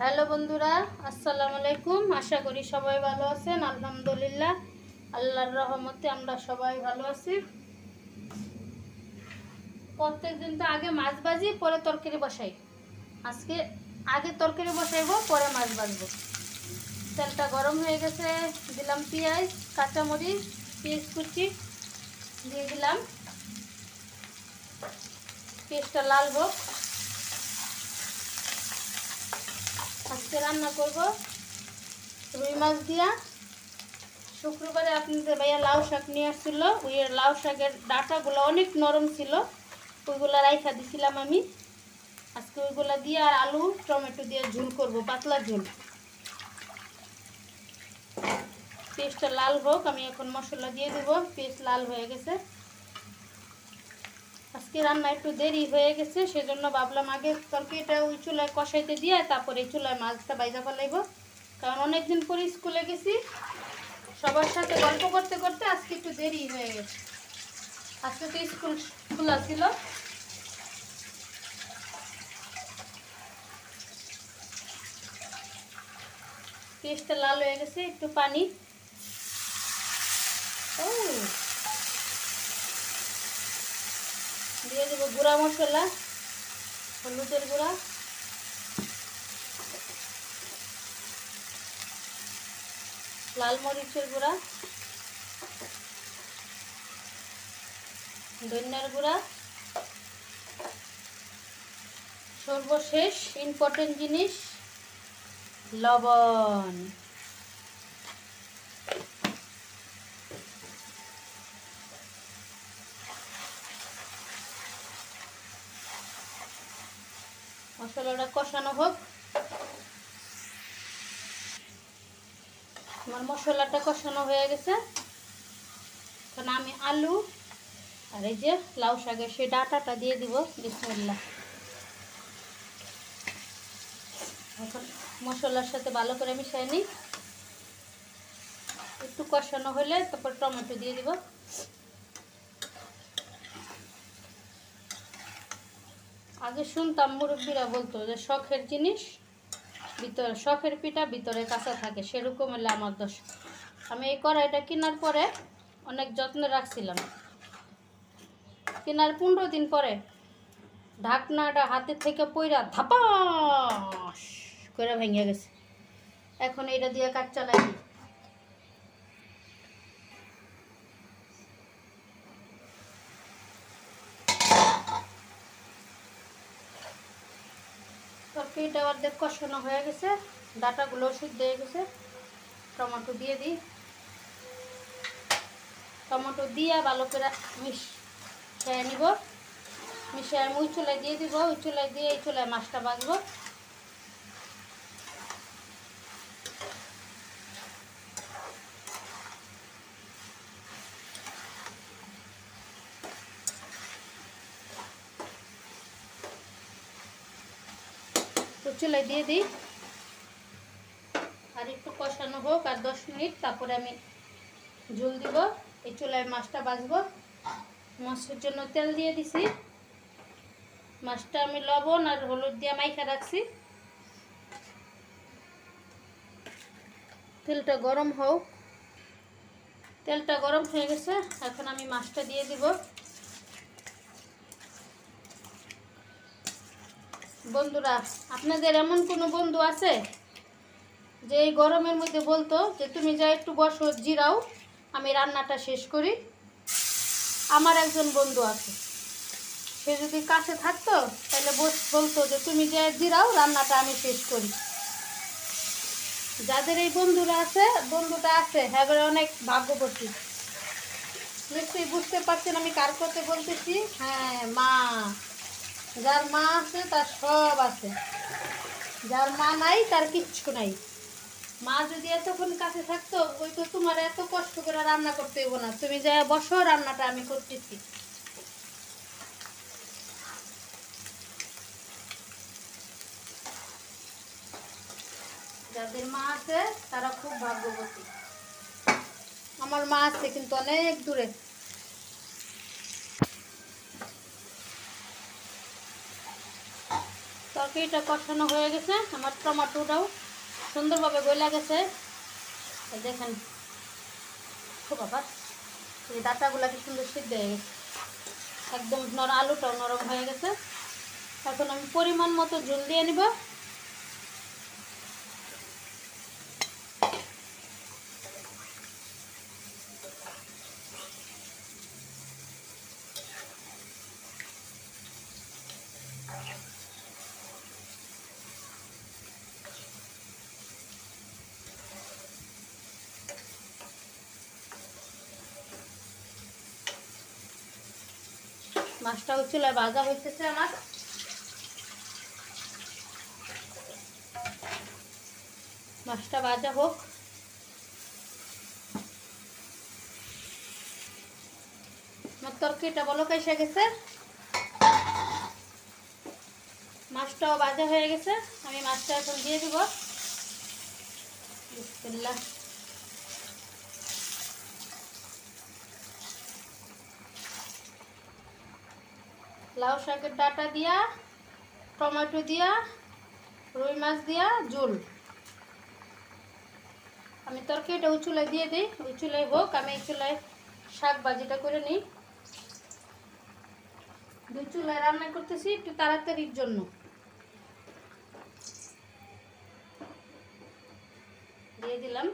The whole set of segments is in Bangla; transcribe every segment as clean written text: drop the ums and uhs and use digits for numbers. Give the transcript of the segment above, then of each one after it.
হ্যালো বন্ধুরা, আসসালামু আলাইকুম। আশা করি সবাই ভালো আছেন। আলহামদুলিল্লাহ, আল্লাহর রহমতে আমরা সবাই ভালো আছি। প্রত্যেকদিন তো আগে মাছ ভাজি পরে তরকারি বসাই। আজকে আগে তরকারি বসাইবো, পরে মাছ ভাজবো। তেলটা গরম হয়ে গেছে, দিলাম পেঁয়াজ, কাঁচামরিচ, পেঁয়াজ কুচি দিয়ে দিলাম। পেঁয়াজটা লাল হোক। আজকে রান্না করব রুই মাছ দিয়া। শুক্রবারে আপনাদের ভাইয়া লাউ শাক নিয়ে আসছিল। ওই লাউ শাকের ডাঁটাগুলো অনেক নরম ছিল, ওইগুলো রাইখা দিছিলাম আমি। আজকে ওইগুলো দিয়ে আর আলু টমেটো দিয়ে ঝোল করব, পাতলা ঝোল। পেঁয়াজটা লাল হোক, আমি এখন মশলা দিয়ে দেবো। পেঁয়াজ লাল হয়ে গেছে। আজকে রান্না একটু দেরি হয়ে গেছে, সেজন্য ভাবলাম আগে তরকারিটা ওই চুলায় কষাইতে দিয়ে তারপরে এই চুলায় মাছটা বাইজা ফেলাইব। কারণ অনেকদিন পরে স্কুলে গেছি, সবার সাথে গল্প করতে করতে আজকে একটু দেরি হয়ে গেছে। আজকে তো স্কুল খোলা ছিল। পেঁয়াজটা লাল হয়ে গেছে, একটু পানি দিয়ে দেবো। গুঁড়া মশলা, হলুদের গুঁড়া, লাল মরিচের গুঁড়া, ধনিয়ার গুঁড়া, সর্বশেষ ইম্পর্টেন্ট জিনিস লবণ। মশলাটা কষানো হোক। আমার মশলাটা কষানো হয়ে গেছে। এখন আমি আলু আর এই যে লাউ শাকের সেই ডাঁটাটা দিয়ে দিব। বিসমিল্লাহ। এখন মশলার সাথে ভালো করে মিশিয়ে নিই। একটু কষানো হলে তারপর টমেটো দিয়ে দিব। আগে শুনতাম মুরব্বীরা বলতো যে শখের জিনিস ভিতরে, শখের পিঠা ভিতরে কাঁচা থাকে, সেরকম হলে আমার দোষ। আমি এই কড়াইটা কেনার পরে অনেক যত্নে রাখছিলাম। কেনার 15 দিন পরে ঢাকনাটা হাতে থেকে পইরা ধাপাস করে ভেঙে গেছে। এখন এটা দিয়ে কাজ চালাই দিই। তরকারিটা অর্ধেক কষানো হয়ে গেছে, ডাঁটাগুলো সিদ্ধ হয়ে গেছে। টমেটো দিয়ে দিই। টমেটো দিয়ে ভালো করে মিশিয়ে নিব। মিশিয়ে আমি ওই চুলায় দিয়ে দিব। ওই চুলায় দিয়ে এই চুলায় মাছটা ভাজবো। তো চুলায় দিয়ে দিই, আর একটু কষানো হোক আর 10 মিনিট, তারপরে আমি ঝোল দিব। এই চুলায় মাছটা ভাজবো। মাছের জন্য তেল দিয়ে দিছি। মাছটা আমি লবণ আর হলুদ দিয়ে মাইখা রাখছি। তেলটা গরম হোক। তেলটা গরম হয়ে গেছে, এখন আমি মাছটা দিয়ে দিব। বন্ধুরা, আপনাদের এমন কোনো বন্ধু আছে যে এই গরমের মধ্যে বলতো যে তুমি যা একটু বসো, জিরাও, আমি রান্নাটা শেষ করি? আমার একজন বন্ধু আছে, সে যদি কাছে থাকতো তাহলে বলতো যে তুমি যে জিরাও, রান্নাটা আমি শেষ করি। যাদের এই বন্ধুটা আছে, হ্যাঁ অনেক ভাগ্যবতী। নিশ্চয়ই বুঝতে পারছেন আমি কার কথা বলতেছি। হ্যাঁ, মা। যার মা আছে তার সব আছে, যার মা নাই তার কিচ্ছু নাই। মা যদি এতক্ষণ কাছে থাকতো, ওই তো তোমার এত কষ্ট করে রান্না করতে হইব না, তুমি যা বসো, রান্নাটা আমি করতেছি। যাদের মা আছে তারা খুব ভাগ্যবতী। আমার মা আছে কিন্তু অনেক দূরে। তরকারিটা কষানো হয়ে গেছে, আমার টমেটোটাও সুন্দরভাবে গলে গেছে। দেখেন ও বাবা, এই ডাটাগুলো কি সুন্দর সিদ্ধ হয়ে গেছে, একদম আলুটাও নরম হয়ে গেছে। এখন আমি পরিমাণ মতো ঝোল দিয়ে নিব। মাছটা চুলায় ভাজা হইতেছে আমার। মাছটা ভাজা হোক। আমার তরকারিটা বলক এসে গেছে, মাছটাও ভাজা হয়ে গেছে। আমি মাছটা এখন দিয়ে দিব। বিসমিল্লাহ। লাউ শাকের ডাটা দিয়া, টমেটো দিয়া, রুই মাছ দিয়া ঝোল। আমি তরকারিটা ওই চুলায় দিয়ে দিই, ওই চুলায় হোক, আমি এই চুলায় শাক ভাজিটা করে নিই। দুই চুলায় রান্না করতেছি একটু তাড়াতাড়ির জন্য। দিয়ে দিলাম,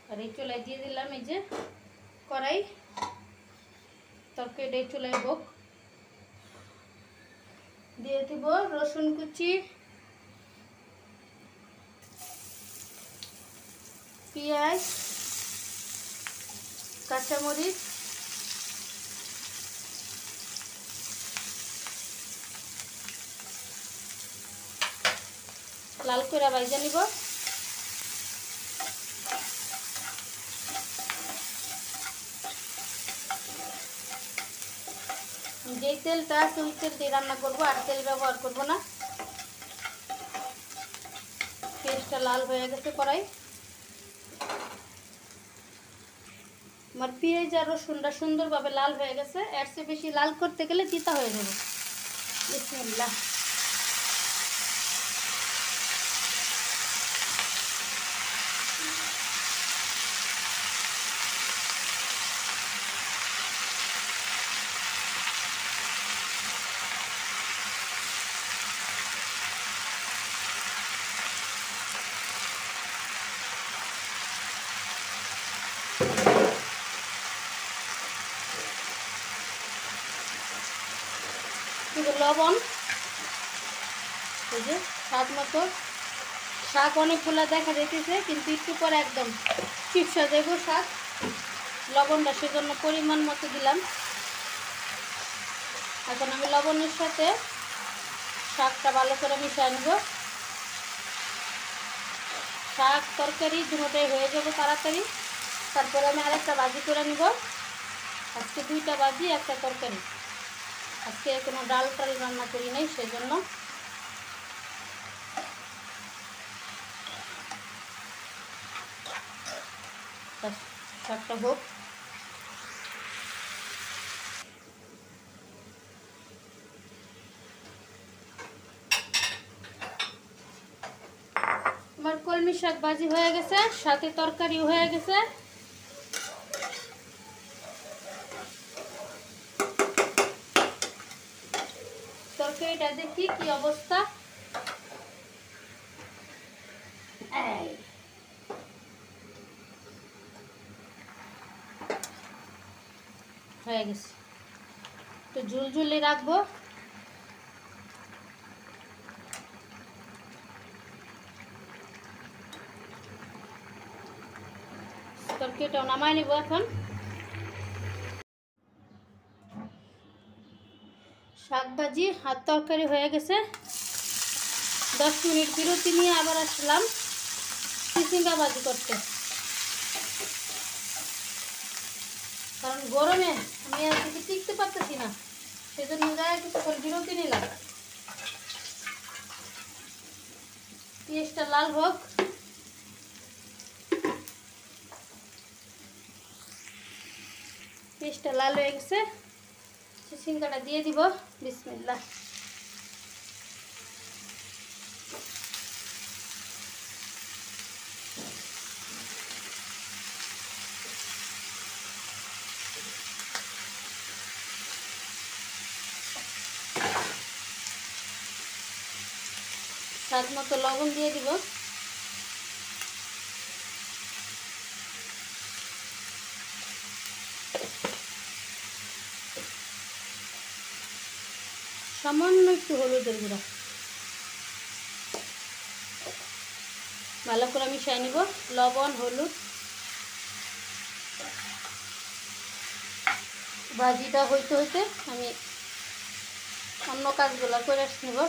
আর এই চুলায় দিয়ে দিলাম এই যে কড়াই। তরকারিটা এই চুলায় হোক। দিয়ে দিব রসুন কুচি, পেঁয়াজ, কাঁচামরিচ, লাল করে ভাজা নিব। যেই তেলটা আছে ওই তেল দিয়ে রান্না করবো, আর তেল ব্যবহার করব না। পেঁয়াজটা লাল হয়ে গেছে কড়াই। আমার পেঁয়াজ আর রসুনটা সুন্দরভাবে লাল হয়ে গেছে। এর চেয়ে বেশি লাল করতে গেলে তিতা হয়ে যাবে। বিসমিল্লাহ। লবণ, এই যে স্বাদ মতো। শাক অনেকগুলো দেখা যাইতেছে, কিন্তু একটু পরে একদম চিপসা দেব শাক। লবণটা সেজন্য পরিমাণ মতো দিলাম। এখন আমি লবণের সাথে শাকটা ভালো করে মিশিয়ে নেব। শাক তরকারি দুটোটাই হয়ে যাবে তাড়াতাড়ি। তারপরে আমি আরেকটা ভাজি করে নিব। আজকে দুইটা ভাজি একটা তরকারি, আজকে কোনো ডাল টাল রান্না করি নাই, সেজন্য। শাকটা হোক। আমার কলমি শাক ভাজি হয়ে গেছে, সাথে তরকারিও হয়ে গেছে। তরকারিটা দেখি কি অবস্থা। হয়ে গেছে, তো ঝুলঝুলি রাখবো। তরকারিটাও নামাই নিব এখন। শাক ভাজি আর তরকারি হয়ে গেছে। 10 মিনিট বিরতি নিয়ে আবার আসলাম চিচিঙ্গা ভাজি করতে, কারণ গরমে আমি আর কিছু টিকতে পারতেছি না, সেজন্য গায়ে কিছুক্ষণ বিরতি নিলাম। পেঁয়াজটা লাল হোক। পেঁয়াজটা লাল হয়ে গেছে, চিচিঙ্গাটা দিয়ে দিব। বিসমিল্লাহ। স্বাদ মতো লবণ দিয়ে দিব। সামান্য একটু হলুদের গুঁড়া ভালো করে মিশিয়ে নিব। লবণ হলুদ ভাজিটা হইতে হইতে আমি অন্য কাজগুলো করে নেব।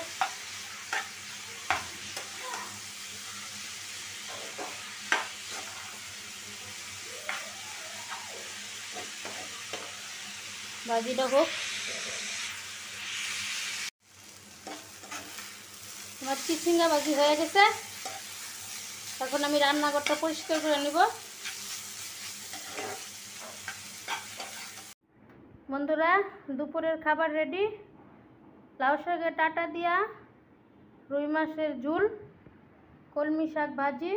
ভাজিটা হোক। আমার চিচিঙ্গা ভাজি হয়ে গেছে। এখন আমি রান্নাঘরটা পরিষ্কার করে নিব। বন্ধুরা, দুপুরের খাবার রেডি। লাউ শাকের ডাঁটা দিয়া রুই মাছের ঝোল, কলমি শাক ভাজি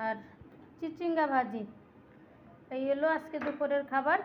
আর চিচিঙ্গা ভাজি। এই হলো আজকে দুপুরের খাবার।